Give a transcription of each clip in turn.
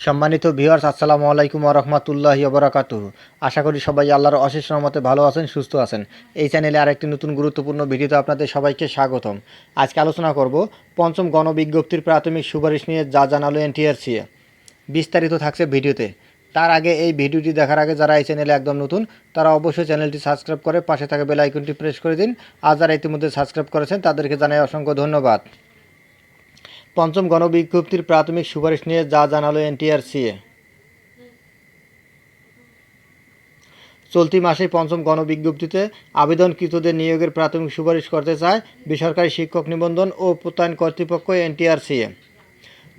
সম্মানিত ভিউয়ার্স, আসসালামু আলাইকুম ওয়া রাহমাতুল্লাহি ওয়া বারাকাতুহু। আশা করি সবাই আল্লাহর অশেষ রহমতে ভালো আছেন, সুস্থ আছেন। এই চ্যানেলে আরেকটি নতুন গুরুত্বপূর্ণ ভিডিওতে আপনাদের সবাইকে স্বাগতম। আজকে আলোচনা করব পঞ্চম গণবিজ্ঞপ্তির প্রাথমিক সুপারিশ নিয়ে যা জানালো এনটিআরসিএ। বিস্তারিত থাকছে ভিডিওতে। তার আগে এই ভিডিওটি দেখার আগে যারা এই চ্যানেলে একদম নতুন তারা অবশ্যই চ্যানেলটি সাবস্ক্রাইব করে পাশে থাকা বেল আইকনটি প্রেস করে দিন। আর যারা ইতিমধ্যে সাবস্ক্রাইব করেছেন তাদেরকে জানাই অসংখ্য ধন্যবাদ। পঞ্চম গণবিজ্ঞপ্তির প্রাথমিক সুপারিশ নিয়ে যা জানালো এনটিআরসিএ। চলতি মাসে পঞ্চম গণবিজ্ঞপ্তিতে আবেদনকৃতদের নিয়োগের প্রাথমিক সুপারিশ করতে চায় বেসরকারি শিক্ষক নিবন্ধন ও প্রত্যয়ন কর্তৃপক্ষ এনটিআরসিএ।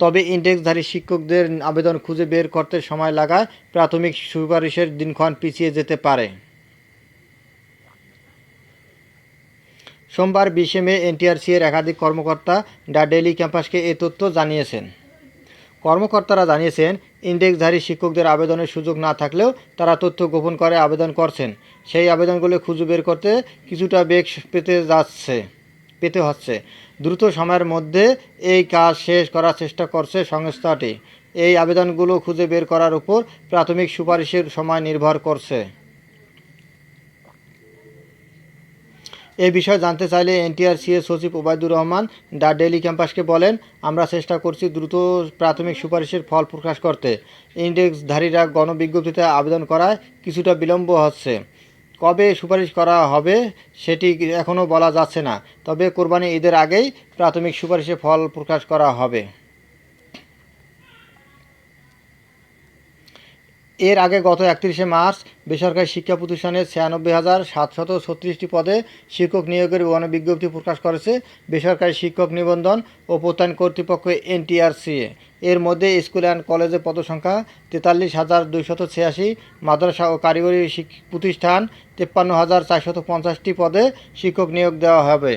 তবে ইন্ডেক্সধারী শিক্ষকদের আবেদন খুঁজে বের করতে সময় লাগায় প্রাথমিক সুপারিশের দিনক্ষণ পিছিয়ে যেতে পারে। সোমবার 20 মে এনটিআরসিএর একাধিক কর্মকর্তা দ্য ডেইলি ক্যাম্পাসকে এ তথ্য জানিয়েছেন। কর্মকর্তারা জানিয়েছেন, ইন্ডেক্সধারী শিক্ষকদের আবেদনের সুযোগ না থাকলেও তারা তথ্য গোপন করে আবেদন করছেন। সেই আবেদনগুলো খুঁজে বের করতে কিছুটা বেগ পেতে হচ্ছে। দ্রুত সময়ের মধ্যে এই কাজ শেষ করার চেষ্টা করছে সংস্থাটি। এই আবেদনগুলো খুঁজে বের করার উপর প্রাথমিক সুপারিশের সময় নির্ভর করছে। এ বিষয়ে জানতে চাইলে এনটিআরসিএ সচিব ওবায়দুর রহমান দ্য ডেইলি ক্যাম্পাসকে বলেন, আমরা চেষ্টা করছি দ্রুত প্রাথমিক সুপারিশের ফল প্রকাশ করতে। ইন্ডেক্সধারীরা গণবিজ্ঞপ্তিতে আবেদন করায় কিছুটা বিলম্ব হচ্ছে। কবে সুপারিশ করা হবে সেটি এখনও বলা যাচ্ছে না, তবে কোরবানি ঈদের আগেই প্রাথমিক সুপারিশের ফল প্রকাশ করা হবে। এর আগে গত 31 মার্চ বেসরকারি শিক্ষা প্রতিষ্ঠানে 96,736টি পদে শিক্ষক নিয়োগের গণবিজ্ঞপ্তি প্রকাশ করেছে বেসরকারি শিক্ষক নিবন্ধন ও প্রত্যয়ন কর্তৃপক্ষ এনটিআরসিএ। এর মধ্যে স্কুল অ্যান্ড কলেজের পদসংখ্যা 43,286, মাদ্রাসা ও কারিগরি প্রতিষ্ঠান 53,450টি পদে শিক্ষক নিয়োগ দেওয়া হবে।